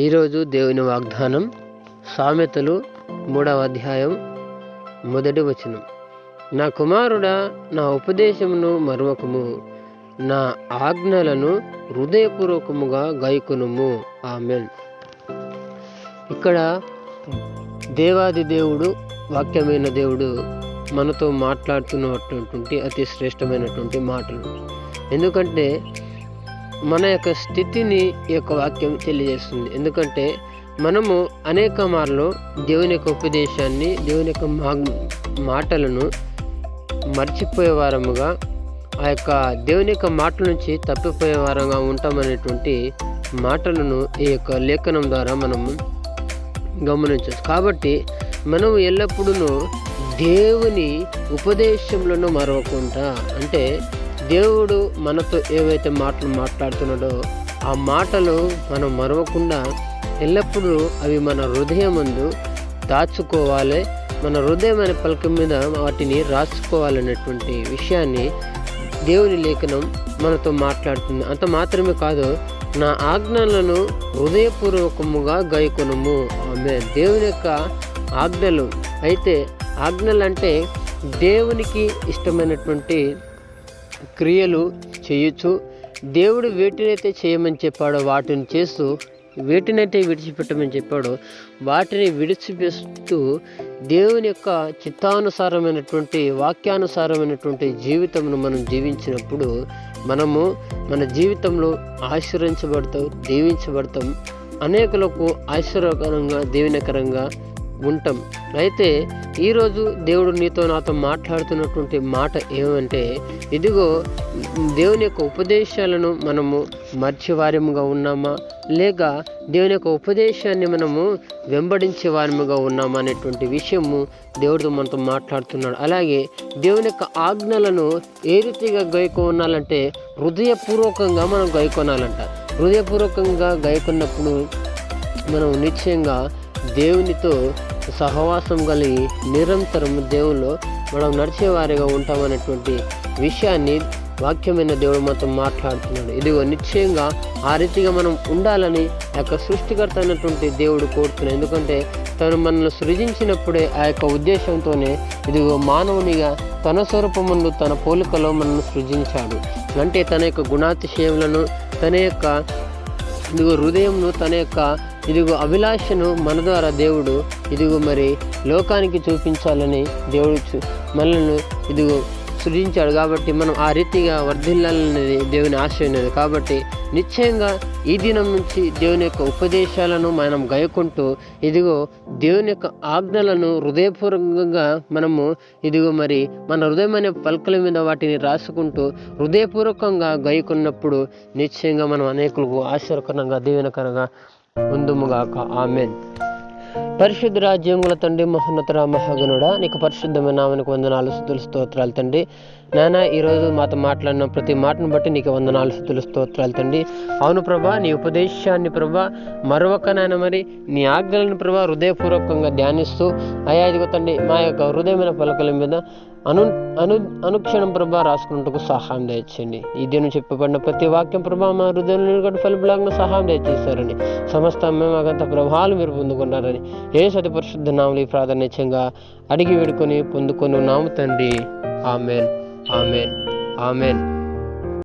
ఈరోజు దేవుని వాగ్దానం సామెతలు 3వ అధ్యాయం 1వ వచనం. నా కుమారుడా, నా ఉపదేశమును మరువకము, నా ఆజ్ఞలను హృదయపూర్వకముగా గైకొనుము. ఆమేన్. ఇక్కడ దేవాది దేవుడు, వాక్యమైన దేవుడు మనతో మాట్లాడుతున్నటువంటి అతి శ్రేష్టమైనటువంటి మాటలు. ఎందుకంటే మన యొక్క స్థితిని ఈ యొక్క వాక్యం తెలియజేస్తుంది. ఎందుకంటే మనము అనేక మార్లు దేవుని యొక్క ఉపదేశాన్ని, దేవుని యొక్క మాటలను మర్చిపోయే వారముగా, ఆ యొక్క దేవుని యొక్క మాటల నుంచి తప్పిపోయే వారంగా ఉంటామనేటువంటి మాటలను ఈ యొక్క లేఖనం ద్వారా మనము గమనించవచ్చు. కాబట్టి మనము ఎల్లప్పుడూ దేవుని ఉపదేశంలో మరవకుండా, అంటే దేవుడు మనతో ఏవైతే మాటలు మాట్లాడుతున్నాడో ఆ మాటలు మనం మరవకుండా ఎల్లప్పుడూ అవి మన హృదయమందు దాచుకోవాలి, మన హృదయమైన పలక మీద వాటిని రాసుకోవాలనేటువంటి విషయాన్ని దేవుని లేఖనం మనతో మాట్లాడుతుంది. అంత మాత్రమే కాదు, నా ఆజ్ఞలను హృదయపూర్వకముగా గైకొనుము. ఆమె దేవుని యొక్క ఆజ్ఞలు. అయితే ఆజ్ఞలు అంటే దేవునికి ఇష్టమైనటువంటి క్రియలు చేయొచ్చు. దేవుడు వేటినైతే చేయమని చెప్పాడో వాటిని చేస్తూ, వేటినైతే విడిచిపెట్టమని చెప్పాడో వాటిని విడిచిపెడుతూ దేవుని యొక్క చిత్తానుసారమైనటువంటి, వాక్యానుసారమైనటువంటి జీవితంను మనం జీవించినప్పుడు మనము మన జీవితంలో ఆశీర్వదించబడతాం, దీవించబడతాం, అనేకులకు ఆశీర్వాదకరంగా, దీవెనకరంగా ఉంటాం. అయితే ఈరోజు దేవుడు నీతో నాతో మాట్లాడుతున్నటువంటి మాట ఏమంటే, ఇదిగో దేవుని యొక్క ఉపదేశాలను మనము మర్చివారముగా ఉన్నామా, లేక దేవుని యొక్క ఉపదేశాన్ని మనము వెంబడించే వారముగా ఉన్నామా అనేటువంటి విషయము దేవుడితో మనతో మాట్లాడుతున్నాడు. అలాగే దేవుని యొక్క ఆజ్ఞలను ఏ రీతిగా గైకొనాలంటే హృదయపూర్వకంగా మనం గైకొనాలంట. హృదయపూర్వకంగా గైకొన్నప్పుడు మనం నిశ్చయంగా దేవునితో సహవాసం కలిగి నిరంతరం దేవుల్లో మనం నడిచేవారిగా ఉంటామనేటువంటి విషయాన్ని వాక్యమైన దేవుడు మనతో మాట్లాడుతున్నాడు. ఇదిగో నిశ్చయంగా ఆ రీతిగా మనం ఉండాలని ఆ యొక్క సృష్టికర్త అయినటువంటి దేవుడు కోరుతున్నాడు. ఎందుకంటే తను మనల్ని సృజించినప్పుడే ఆ యొక్క ఉద్దేశంతోనే ఇదిగో మానవునిగా తన స్వరూపమును, తన పోలికలో మనల్ని సృజించాడు. అంటే తన యొక్క గుణాతిశయములను, తన యొక్క ఇదిగో హృదయంను, తన యొక్క ఇదిగో అభిలాషను మన ద్వారా దేవుడు ఇదిగో మరి లోకానికి చూపించాలని దేవుడు మనల్ని ఇదిగో సృజించాడు. కాబట్టి మనం ఆ రీతిగా వర్ధిల్లాలనేది దేవుని ఆశ ఉన్నది. కాబట్టి నిశ్చయంగా ఈ దినం నుంచి దేవుని యొక్క ఉపదేశాలను మనం గైకుంటూ ఇదిగో దేవుని యొక్క ఆజ్ఞలను హృదయపూర్వకంగా మనము ఇదిగో మరి మన హృదయమైన పలకల మీద వాటిని రాసుకుంటూ హృదయపూర్వకంగా గైకున్నప్పుడు నిశ్చయంగా మనం అనేకులకు ఆశీర్వకరంగా, దీవెనకరంగా ఉందుముగాక. ఆమెన్. పరిశుద్ధ రాజ్యముల తండ్రి, మహోన్నత మహాగణుడా, నీకు పరిశుద్ధమైన నామనికి వందనాలు, స్తుతులు, స్తోత్రాలు తండ్రి. నాయన, ఈరోజు మాతో మాట్లాడిన ప్రతి మాటను బట్టి నీకు వందనాలు, స్తుతులు, స్తోత్రాలు తండ్రి. అవును ప్రభా, నీ ఉపదేశాన్ని ప్రభా మరొక నాయన మరి నీ ఆజ్ఞలను ప్రభా హృదయపూర్వకంగా ధ్యానిస్తూ అయా ఇదిగో తండ్రి మా యొక్క హృదయమైన పలకల మీద అనుక్షణం ప్రభా రాసుకున్నట్టుకు సహాయం దయచేయండి. ఈ దినం చెప్పబడిన ప్రతి వాక్యం ప్రభా మా హృదయంలో ఫలిబులాగా సహాయం దయచేస్తారని, సమస్త మేమగంత ప్రభావాలు మీరు పొందుకున్నారని యేసు అతి పరిశుద్ధ నామములో ఈ ప్రార్థన నిత్యంగా అడిగి వేడుకొని పొందుకొని ఉన్నాము తండ్రి. Amen, amen, amen.